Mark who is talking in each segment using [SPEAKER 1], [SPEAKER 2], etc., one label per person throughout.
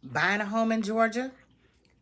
[SPEAKER 1] Buying a home in Georgia?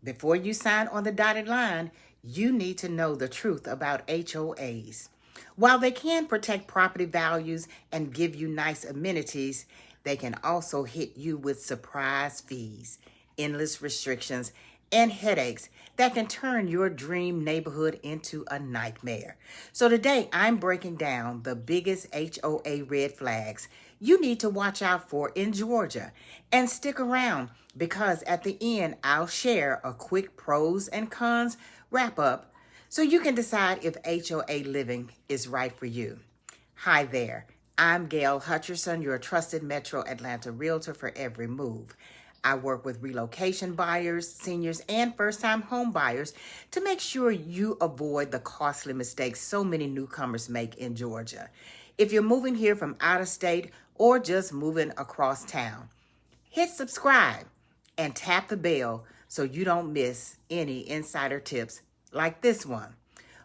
[SPEAKER 1] Before you sign on the dotted line, you need to know the truth about HOAs. While they can protect property values and give you nice amenities, they can also hit you with surprise fees, endless restrictions, and headaches that can turn your dream neighborhood into a nightmare. So today I'm breaking down the biggest HOA red flags you need to watch out for in Georgia. And stick around because at the end I'll share a quick pros and cons wrap up so you can decide if HOA living is right for you. Hi there, I'm Gail Hutcherson, your trusted Metro Atlanta realtor for every move. I work with relocation buyers, seniors, and first-time home buyers to make sure you avoid the costly mistakes so many newcomers make in Georgia. If you're moving here from out of state or just moving across town, hit subscribe and tap the bell so you don't miss any insider tips like this one.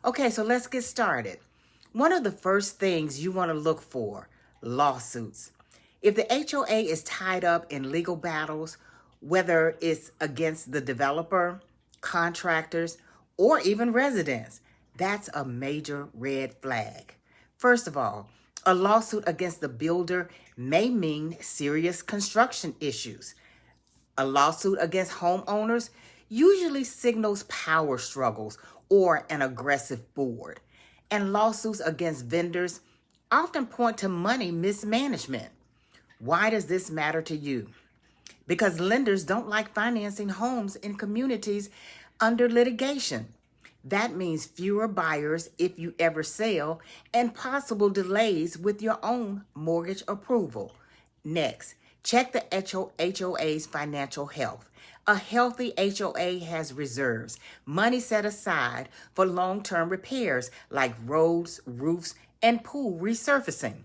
[SPEAKER 1] Okay, so let's get started. One of the first things you want to look for, lawsuits. If the HOA is tied up in legal battles, whether it's against the developer, contractors, or even residents, that's a major red flag. First of all, a lawsuit against the builder may mean serious construction issues. A lawsuit against homeowners usually signals power struggles or an aggressive board. And lawsuits against vendors often point to money mismanagement. Why does this matter to you? Because lenders don't like financing homes in communities under litigation. That means fewer buyers if you ever sell and possible delays with your own mortgage approval. Next, check the HOA's financial health. A healthy HOA has reserves, money set aside for long-term repairs like roads, roofs, and pool resurfacing.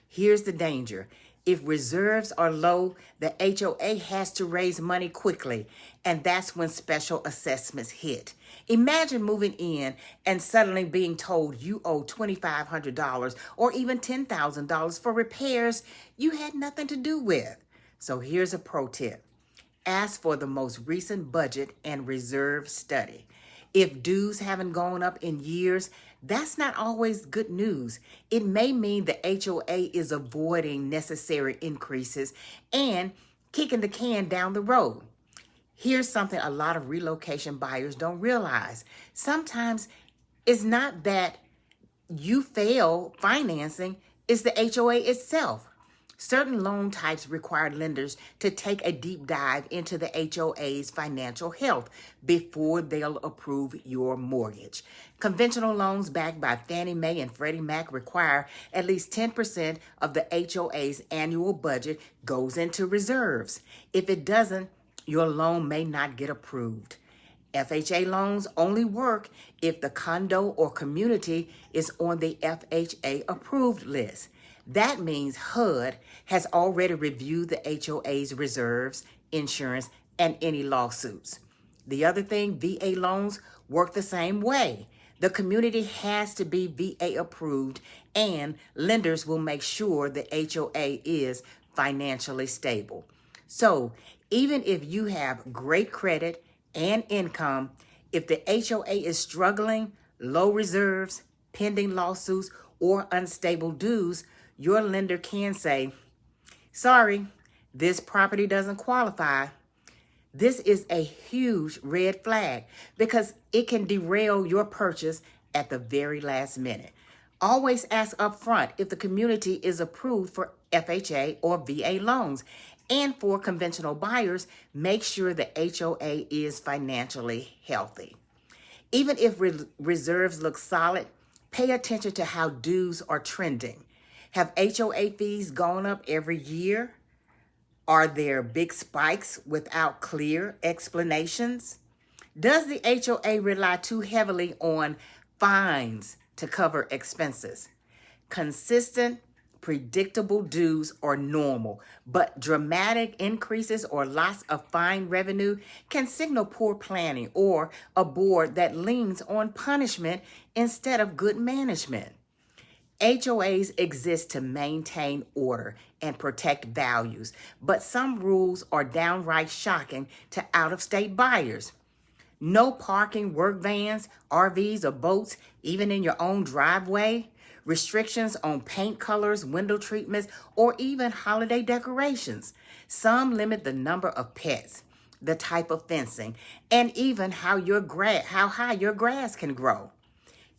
[SPEAKER 1] Here's the danger. If reserves are low, the HOA has to raise money quickly, and that's when special assessments hit. Imagine moving in and suddenly being told you owe $2,500 or even $10,000 for repairs you had nothing to do with. So here's a pro tip. Ask for the most recent budget and reserve study. If dues haven't gone up in years, that's not always good news. It may mean the HOA is avoiding necessary increases and kicking the can down the road. Here's something a lot of relocation buyers don't realize. Sometimes it's not that you fail financing, it's the HOA itself. Certain loan types require lenders to take a deep dive into the HOA's financial health before they'll approve your mortgage. Conventional loans backed by Fannie Mae and Freddie Mac require at least 10% of the HOA's annual budget goes into reserves. If it doesn't, your loan may not get approved. FHA loans only work if the condo or community is on the FHA approved list. That means HUD has already reviewed the HOA's reserves, insurance, and any lawsuits. The other thing, VA loans work the same way. The community has to be VA approved, and lenders will make sure the HOA is financially stable. So even if you have great credit and income, if the HOA is struggling, low reserves, pending lawsuits, or unstable dues, your lender can say, sorry, this property doesn't qualify. This is a huge red flag because it can derail your purchase at the very last minute. Always ask upfront if the community is approved for FHA or VA loans. And for conventional buyers, make sure the HOA is financially healthy. Even if reserves look solid, pay attention to how dues are trending. Have HOA fees gone up every year? Are there big spikes without clear explanations? Does the HOA rely too heavily on fines to cover expenses? Consistent, predictable dues are normal, but dramatic increases or loss of fine revenue can signal poor planning or a board that leans on punishment instead of good management. HOAs exist to maintain order and protect values, but some rules are downright shocking to out-of-state buyers. No parking work vans, RVs, or boats, even in your own driveway. Restrictions on paint colors, window treatments, or even holiday decorations. Some limit the number of pets, the type of fencing, and even how high your grass can grow.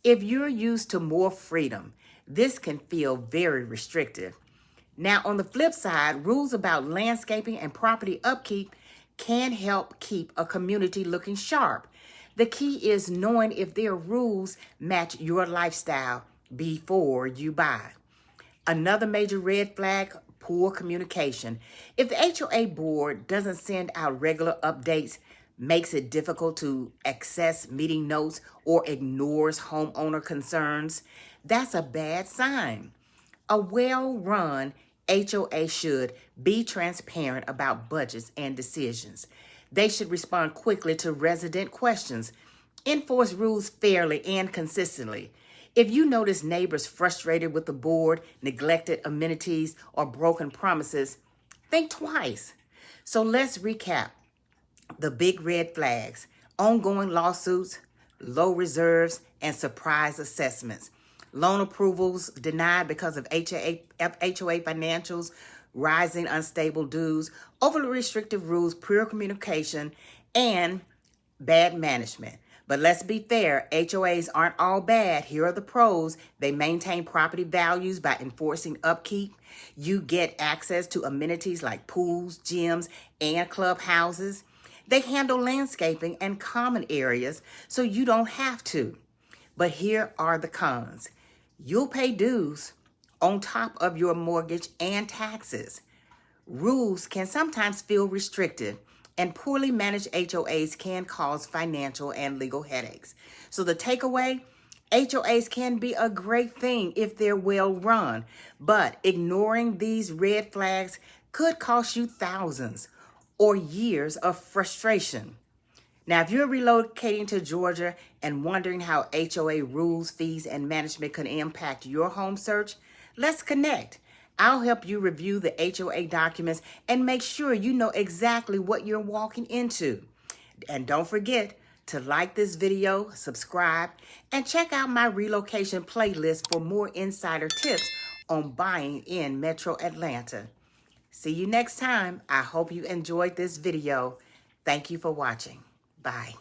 [SPEAKER 1] If you're used to more freedom, this can feel very restrictive. Now, on the flip side, rules about landscaping and property upkeep can help keep a community looking sharp. The key is knowing if their rules match your lifestyle before you buy. Another major red flag, poor communication. If the HOA board doesn't send out regular updates, makes it difficult to access meeting notes, or ignores homeowner concerns, that's a bad sign. A well-run HOA should be transparent about budgets and decisions. They should respond quickly to resident questions, enforce rules fairly and consistently. If you notice neighbors frustrated with the board, neglected amenities, or broken promises, think twice. So let's recap the big red flags: ongoing lawsuits, low reserves, and surprise assessments. Loan approvals denied because of HOA financials, rising unstable dues, overly restrictive rules, poor communication, and bad management. But let's be fair, HOAs aren't all bad. Here are the pros. They maintain property values by enforcing upkeep. You get access to amenities like pools, gyms, and clubhouses. They handle landscaping and common areas so you don't have to. But here are the cons. You'll pay dues on top of your mortgage and taxes. Rules can sometimes feel restrictive, and poorly managed HOAs can cause financial and legal headaches. So the takeaway, HOAs can be a great thing if they're well run, but ignoring these red flags could cost you thousands or years of frustration. Now, if you're relocating to Georgia and wondering how HOA rules, fees, and management could impact your home search, let's connect. I'll help you review the HOA documents and make sure you know exactly what you're walking into. And don't forget to like this video, subscribe, and check out my relocation playlist for more insider tips on buying in Metro Atlanta. See you next time. I hope you enjoyed this video. Thank you for watching. Bye.